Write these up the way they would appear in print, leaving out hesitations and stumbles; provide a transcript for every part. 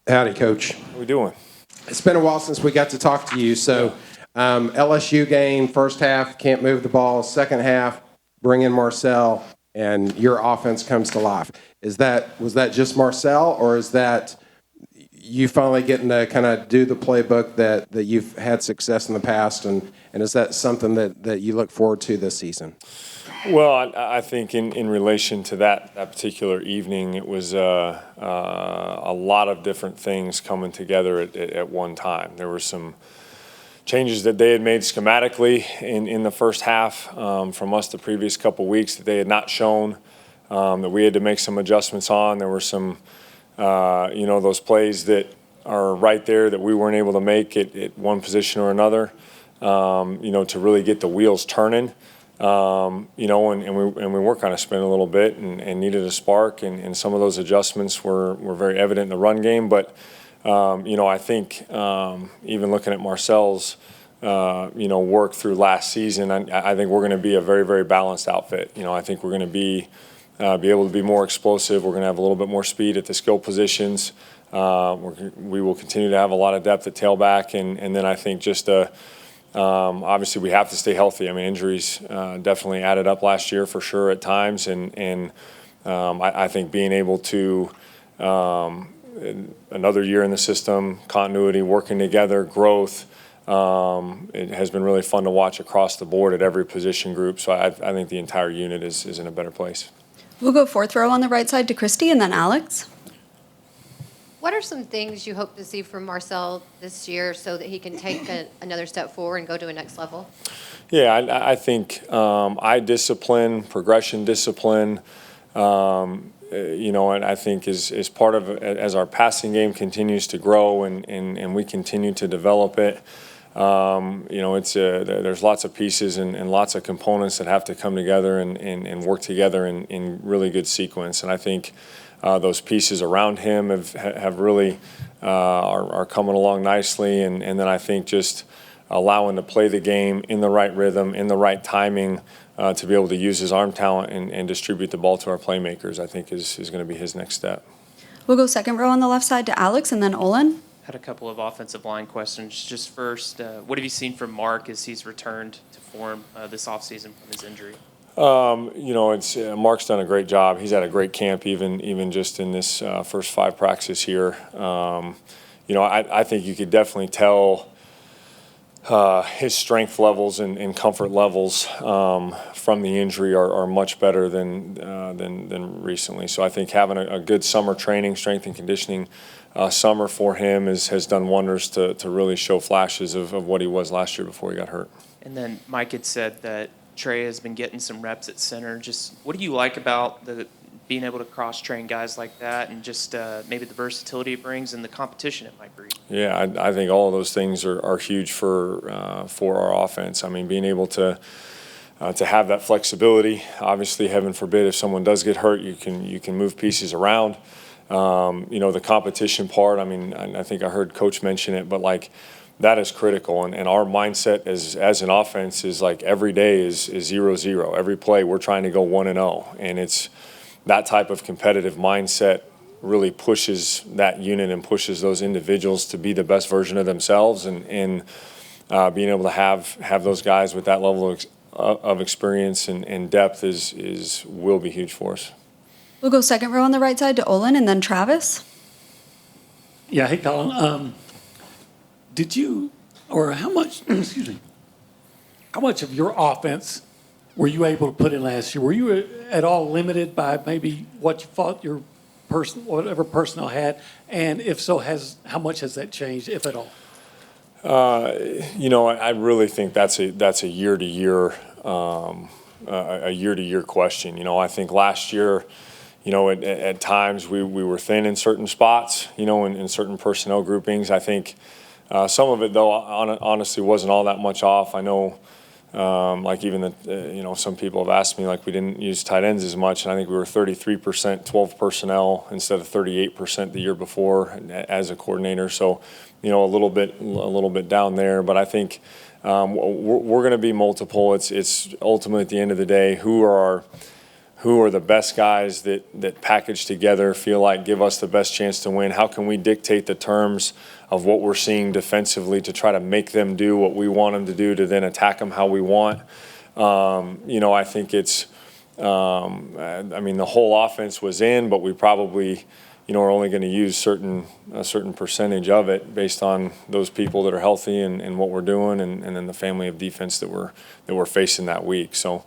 Howdy, Coach. How we doing? It's been a while since we got to talk to you. So LSU game, first half, can't move the ball. Second half, bring in Marcel, and your offense comes to life. Was that just Marcel, or is that you finally getting to kind of do the playbook that you've had success in the past, and is that something that you look forward to this season? Well, I think in relation to that particular evening, it was a lot of different things coming together at one time. There were some changes that they had made schematically in the first half from us the previous couple weeks that they had not shown, that we had to make some adjustments on. There were some, those plays that are right there that we weren't able to make at one position or another, to really get the wheels turning. And we were kind of spinning a little bit and needed a spark, and some of those adjustments were very evident in the run game. But, I think even looking at Marcel's, work through last season, I think we're going to be a very, very balanced outfit. I think we're going to be able to be more explosive. We're going to have a little bit more speed at the skill positions. We will continue to have a lot of depth at tailback, and then I think just obviously, we have to stay healthy. I mean, injuries definitely added up last year for sure at times, and I think being able to another year in the system, continuity, working together, growth. It has been really fun to watch across the board at every position group. So I think the entire unit is in a better place. We'll go fourth row on the right side to Christy and then Alex. What are some things you hope to see from Marcel this year so that he can take another step forward and go to a next level? Yeah, I think eye discipline, progression discipline, and I think is part of as our passing game continues to grow and we continue to develop it. There's lots of pieces and lots of components that have to come together and work together in really good sequence. And I think those pieces around him have really are coming along nicely, and then I think just allowing to play the game in the right rhythm, in the right timing, to be able to use his arm talent and distribute the ball to our playmakers, I think is going to be his next step. We'll go second row on the left side to Alex and then Olin. Had a couple of offensive line questions. Just first, what have you seen from Mark as he's returned to form this offseason from his injury? Mark's done a great job. He's had a great camp, even just in this first 5 practices here. I think you could definitely tell his strength levels and comfort levels from the injury are much better than recently. So I think having a good summer training, strength and conditioning summer for him has done wonders to really show flashes of what he was last year before he got hurt. And then Mike had said that Trey has been getting some reps at center. Just what do you like about being able to cross-train guys like that, and just maybe the versatility it brings and the competition it might bring? Yeah, I think all of those things are huge for our offense. I mean, being able to have that flexibility. Obviously, heaven forbid, if someone does get hurt, you can move pieces around. The competition part. I mean, I think I heard Coach mention it, but that is critical, and our mindset as an offense is every day is 0-0. Every play we're trying to go 1-0, and it's that type of competitive mindset really pushes that unit and pushes those individuals to be the best version of themselves, and being able to have those guys with that level of experience and depth will be huge for us. We'll go second row on the right side to Olin and then Travis. Yeah, hey Collin. Did you, or how much, excuse me, how much of your offense were you able to put in last year? Were you at all limited by maybe what you thought your whatever personnel had? And if so, how much has that changed, if at all? I really think that's a year-to-year question. I think last year, at times we were thin in certain spots, in certain personnel groupings. I think some of it, though, honestly wasn't all that much off. I know, even some people have asked me, we didn't use tight ends as much, and I think we were 33% 12 personnel instead of 38% the year before as a coordinator. So, a little bit down there. But I think we're going to be multiple. It's ultimately at the end of the day, who are who are the best guys that package together, feel like give us the best chance to win? How can we dictate the terms of what we're seeing defensively to try to make them do what we want them to do to then attack them how we want? I think it's, the whole offense was in, but we probably, are only going to use a certain percentage of it based on those people that are healthy and what we're doing, and then the family of defense that we're facing that week. So,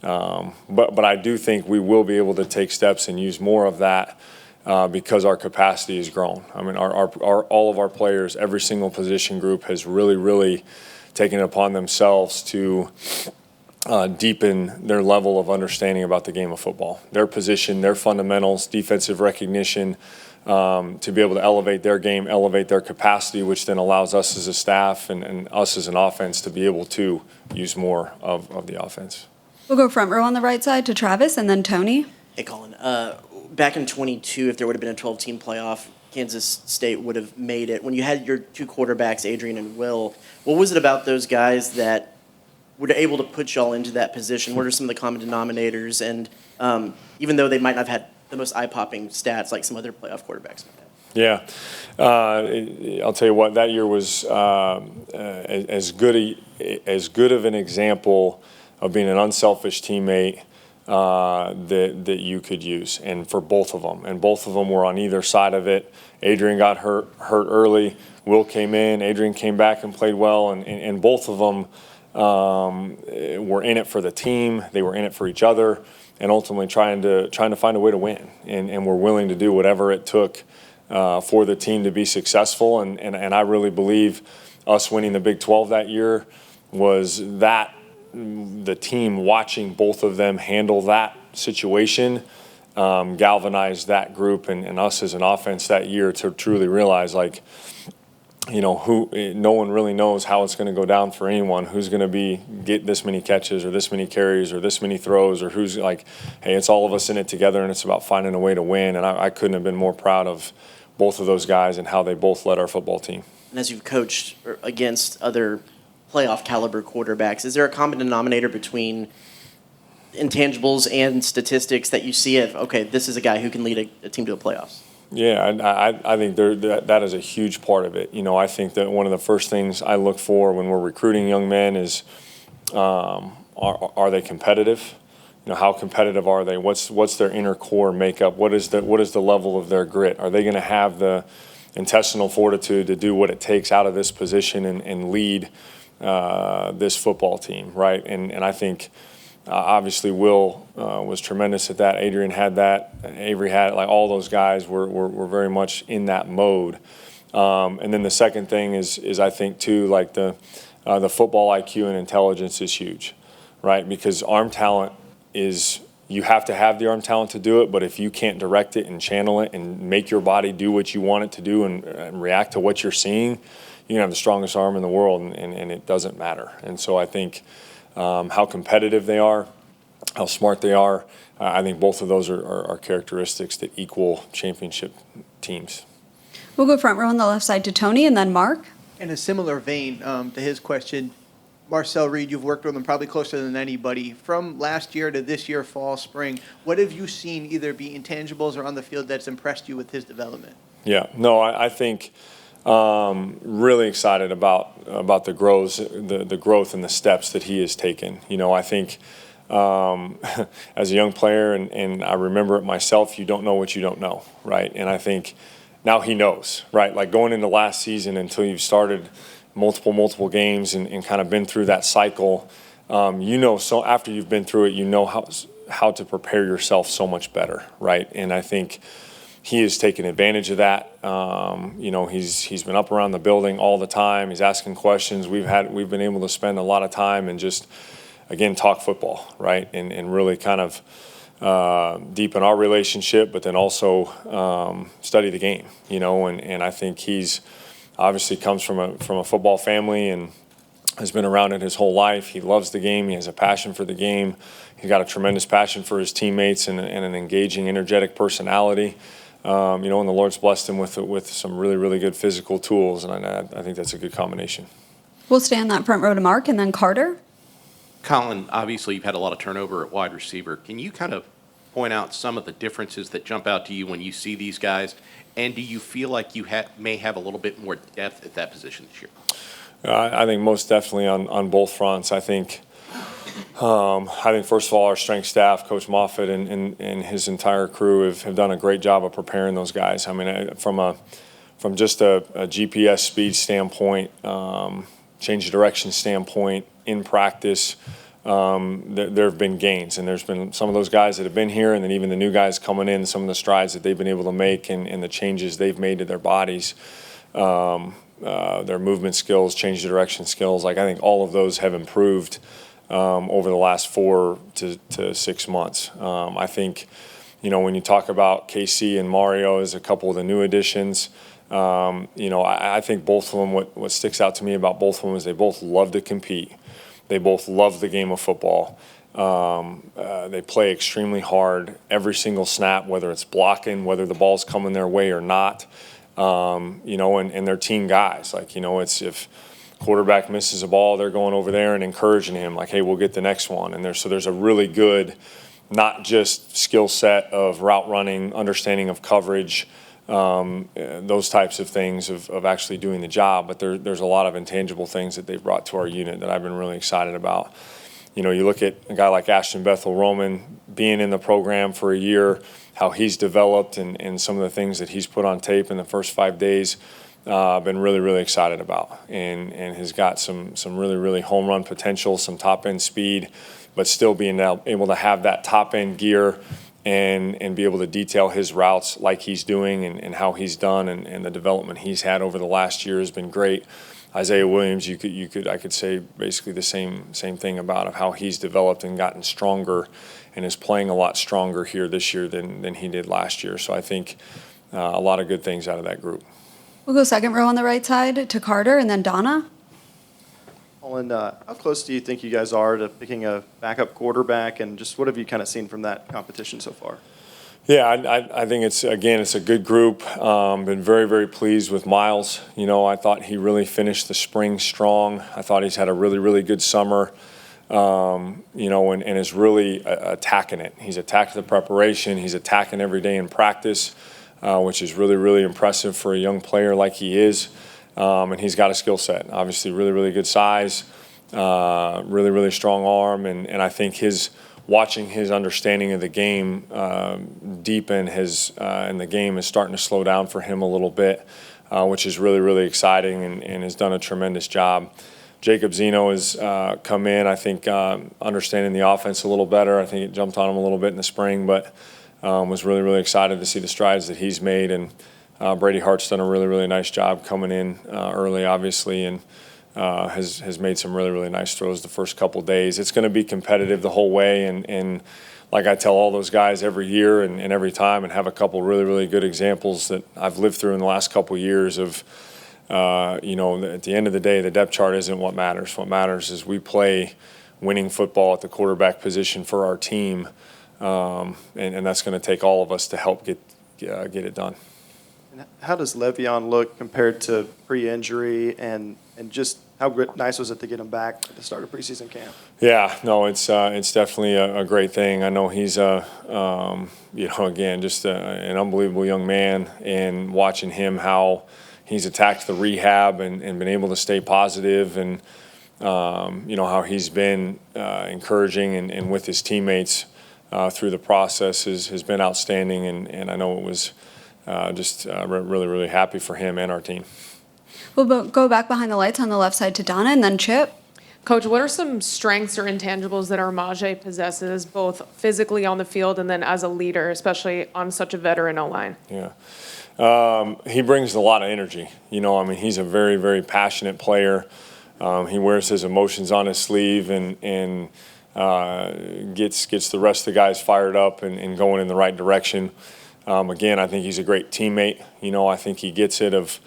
but I do think we will be able to take steps and use more of that because our capacity has grown. I mean, all of our players, every single position group has really taken it upon themselves to deepen their level of understanding about the game of football, their position, their fundamentals, defensive recognition, to be able to elevate their game, elevate their capacity, which then allows us as a staff and us as an offense to be able to use more of the offense. We'll go front row on the right side to Travis and then Tony. Hey, Collin. Back in 22, if there would have been a 12-team playoff, Kansas State would have made it. When you had your two quarterbacks, Adrian and Will, what was it about those guys that were able to put y'all into that position? What are some of the common denominators? And even though they might not have had the most eye-popping stats like some other playoff quarterbacks might have. Yeah. I'll tell you what, that year was as good of an example of being an unselfish teammate that you could use, and for both of them. And both of them were on either side of it. Adrian got hurt early. Will came in. Adrian came back and played well. And both of them were in it for the team. They were in it for each other, and ultimately trying to find a way to win. And were willing to do whatever it took for the team to be successful. And I really believe us winning the Big 12 that year was that the team watching both of them handle that situation galvanized that group and us as an offense that year to truly realize, like, no one really knows how it's going to go down for anyone, who's going to get this many catches or this many carries or this many throws, or who's like, hey, it's all of us in it together, and it's about finding a way to win. And I couldn't have been more proud of both of those guys and how they both led our football team. And as you've coached against other playoff caliber quarterbacks, is there a common denominator between intangibles and statistics that you see of, okay, this is a guy who can lead a team to the playoffs? Yeah, I think that is a huge part of it. I think that one of the first things I look for when we're recruiting young men is, are they competitive? How competitive are they? What's their inner core makeup? What is the level of their grit? Are they going to have the intestinal fortitude to do what it takes out of this position and lead this football team, right? And I think obviously Will was tremendous at that. Adrian had that. Avery had it. Like, all those guys were very much in that mode. And then the second thing is I think too, like the football IQ and intelligence is huge, right? Because arm talent you have to have the arm talent to do it, but if you can't direct it and channel it and make your body do what you want it to do and react to what you're seeing, you can have the strongest arm in the world and it doesn't matter. And so I think how competitive they are, how smart they are, I think both of those are characteristics that equal championship teams. We'll go front row on the left side to Tony and then Mark. In a similar vein to his question, Marcel Reed, you've worked with him probably closer than anybody. From last year to this year, fall, spring, what have you seen either be intangibles or on the field that's impressed you with his development? Yeah, no, I think really excited about the growth and the steps that he has taken. I think as a young player, and I remember it myself, you don't know what you don't know, right? And I think now he knows, right? Like, going into last season, until you've started multiple games and kind of been through that cycle, so after you've been through it, how to prepare yourself so much better, right? And I think he has taken advantage of that. He's been up around the building all the time. He's asking questions. We've been able to spend a lot of time and just, again, talk football, right? And really kind of deepen our relationship, but then also study the game, and I think he's obviously comes from a football family and has been around it his whole life. He loves the game. He has a passion for the game. He's got a tremendous passion for his teammates and an engaging, energetic personality. And the Lord's blessed him with some really, really good physical tools, and I think that's a good combination. We'll stay on that front row to Mark and then Carter. Collin, obviously you've had a lot of turnover at wide receiver. Can you kind of point out some of the differences that jump out to you when you see these guys? And do you feel like you may have a little bit more depth at that position this year? I think most definitely on both fronts. I think first of all, our strength staff, Coach Moffitt and his entire crew have done a great job of preparing those guys. I mean, from just a GPS speed standpoint, change of direction standpoint, in practice, there have been gains, and there's been some of those guys that have been here, and then even the new guys coming in, some of the strides that they've been able to make and the changes they've made to their bodies, their movement skills, change of direction skills. Like, I think all of those have improved over the last 4 to 6 months. I think, when you talk about KC and Mario as a couple of the new additions, I think both of them, what sticks out to me about both of them is they both love to compete. They both love the game of football. They play extremely hard every single snap, whether it's blocking, whether the ball's coming their way or not. And they're team guys. Like, it's if quarterback misses a ball, they're going over there and encouraging him, like, hey, we'll get the next one. And there's a really good, not just skill set of route running, understanding of coverage, those types of things of actually doing the job, but there's a lot of intangible things that they've brought to our unit that I've been really excited about. You look at a guy like Ashton Bethel-Roman being in the program for a year, how he's developed and some of the things that he's put on tape in the first 5 days, I've been really, really excited about, and has got some really, really home run potential, some top end speed, but still being able to have that top end gear and be able to detail his routes like he's doing and how he's done and the development he's had over the last year has been great. Isaiah Williams, I could say basically the same thing about of how he's developed and gotten stronger and is playing a lot stronger here this year than he did last year. So I think a lot of good things out of that group. We'll go second row on the right side to Carter and then Donna. Collin, how close do you think you guys are to picking a backup quarterback, and just what have you kind of seen from that competition so far? Yeah, I think it's a good group. Been very, very pleased with Miles. I thought he really finished the spring strong. I thought he's had a really, really good summer, and is really attacking it. He's attacked the preparation. He's attacking every day in practice, which is really, really impressive for a young player like he is. And he's got a skill set. Obviously, really, really good size, really, really strong arm, and I think watching his understanding of the game deepen and the game is starting to slow down for him a little bit, which is really, really exciting and has done a tremendous job. Jacob Zeno has come in, I think, understanding the offense a little better. I think it jumped on him a little bit in the spring, but was really, really excited to see the strides that he's made. And Brady Hart's done a really, really nice job coming in early, obviously, and has made some really, really nice throws the first couple days. It's going to be competitive the whole way, and like I tell all those guys every year and every time, and have a couple really, really good examples that I've lived through in the last couple years of, at the end of the day, the depth chart isn't what matters. What matters is we play winning football at the quarterback position for our team, and that's going to take all of us to help get it done. And how does Le'Veon look compared to pre-injury, and just how nice was it to get him back at the start of preseason camp? Yeah, no, it's definitely a great thing. I know he's again, just an unbelievable young man, and watching him how he's attacked the rehab and been able to stay positive, and how he's been encouraging and with his teammates through the process has been outstanding, and I know it was. Really, really happy for him and our team. We'll go back behind the lights on the left side to Donna and then Chip. Coach, what are some strengths or intangibles that Armaje possesses, both physically on the field and then as a leader, especially on such a veteran O-line? Yeah. He brings a lot of energy. He's a very, very passionate player. He wears his emotions on his sleeve and gets the rest of the guys fired up and going in the right direction. Again, I think he's a great teammate. I think he gets it of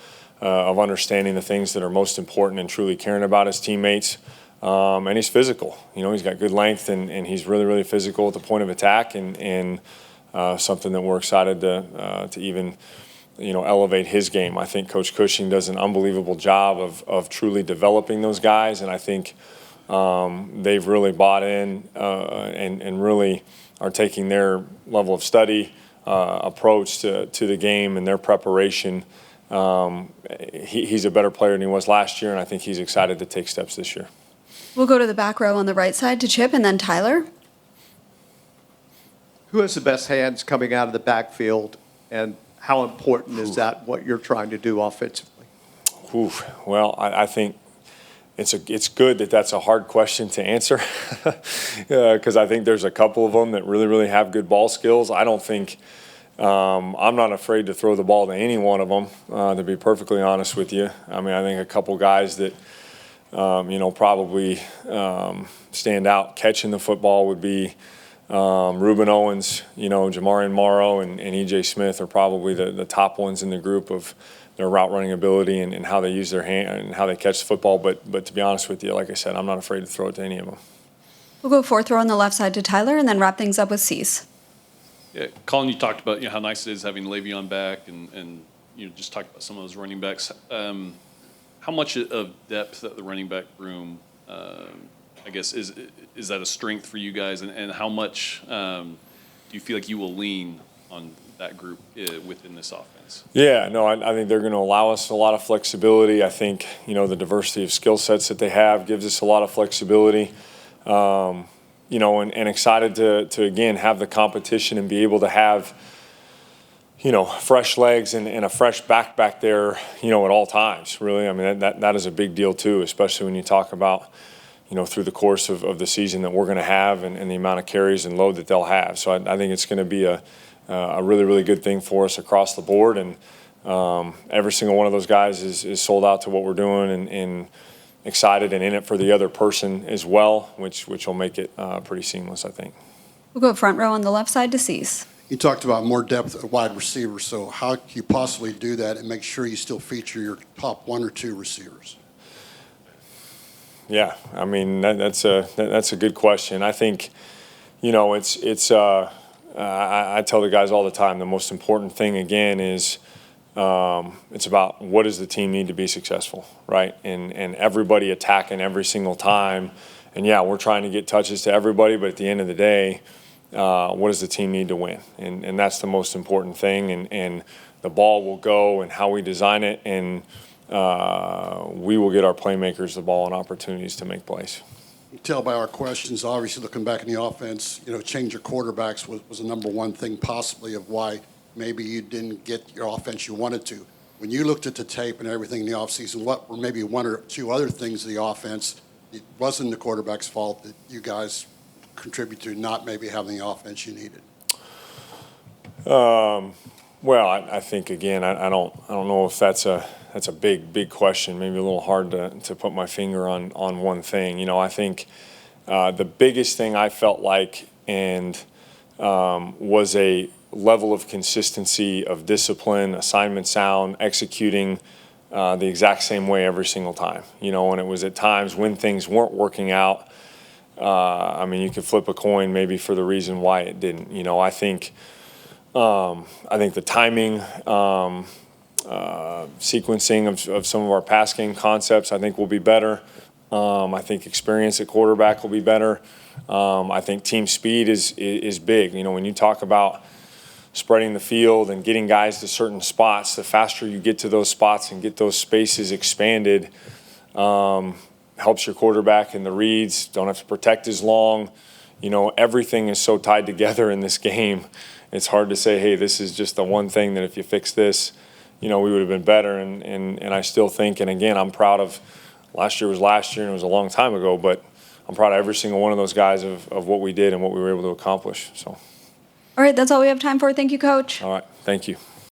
understanding the things that are most important and truly caring about his teammates. And he's physical. He's got good length and he's really, really physical at the point of attack and something that we're excited to even, elevate his game. I think Coach Cushing does an unbelievable job of truly developing those guys, and I think they've really bought in and really are taking their level of study, approach to the game and their preparation. He's a better player than he was last year, and I think he's excited to take steps this year. We'll go to the back row on the right side to Chip and then Tyler. Who has the best hands coming out of the backfield, and how important is that, what you're trying to do offensively? Well, I think it's good that that's a hard question to answer because I think there's a couple of them that really, really have good ball skills. I don't think I'm not afraid to throw the ball to any one of them, to be perfectly honest with you. I mean, I think a couple guys that, probably stand out catching the football would be Reuben Owens, Jamarian Morrow, and E.J. Smith are probably the top ones in the group of their route running ability and how they use their hand and how they catch the football. But to be honest with you, like I said, I'm not afraid to throw it to any of them. We'll go fourth row on the left side to Tyler and then wrap things up with Cease. Yeah, Collin, you talked about how nice it is having Le'Veon back, and just talked about some of those running backs. How much of depth at the running back room, I guess, is that a strength for you guys, and how much do you feel like you will lean on that group within this offense? Yeah, no, I think they're going to allow us a lot of flexibility. I think the diversity of skill sets that they have gives us a lot of flexibility. And excited to again have the competition and be able to have fresh legs and a fresh back there at all times. Really, I mean that is a big deal too, especially when you talk about through the course of the season that we're going to have and the amount of carries and load that they'll have. So I think it's going to be a really, really good thing for us across the board, and every single one of those guys is sold out to what we're doing and excited and in it for the other person as well, which will make it pretty seamless, I think. We'll go front row on the left side to Cease. You talked about more depth at wide receiver, so how can you possibly do that and make sure you still feature your top one or two receivers? Yeah, I mean that's a good question. I think it's I tell the guys all the time the most important thing again is it's about what does the team need to be successful, right? And everybody attacking every single time, and yeah, we're trying to get touches to everybody, but at the end of the day, what does the team need to win? And that's the most important thing. And the ball will go and how we design it, and we will get our playmakers the ball and opportunities to make plays. You tell by our questions, obviously looking back in the offense, change your quarterbacks was the number one thing possibly of why maybe you didn't get your offense you wanted to. When you looked at the tape and everything in the offseason, what were maybe one or two other things of the offense? It wasn't the quarterback's fault that you guys contribute to not maybe having the offense you needed. Well, I think again, I don't know if that's a big question. Maybe a little hard to put my finger on one thing. I think the biggest thing I felt like and was a level of consistency of discipline, assignment sound, executing the exact same way every single time. And it was at times when things weren't working out. You could flip a coin maybe for the reason why it didn't. I think the timing, sequencing of some of our pass game concepts, I think will be better. I think experience at quarterback will be better. I think team speed is big. When you talk about spreading the field and getting guys to certain spots, the faster you get to those spots and get those spaces expanded, helps your quarterback in the reads, don't have to protect as long. Everything is so tied together in this game. It's hard to say, hey, this is just the one thing that if you fix this, we would have been better. And I still think, and again, I'm proud of last year was last year and it was a long time ago, but I'm proud of every single one of those guys of what we did and what we were able to accomplish. So. All right, that's all we have time for. Thank you, Coach. All right, thank you.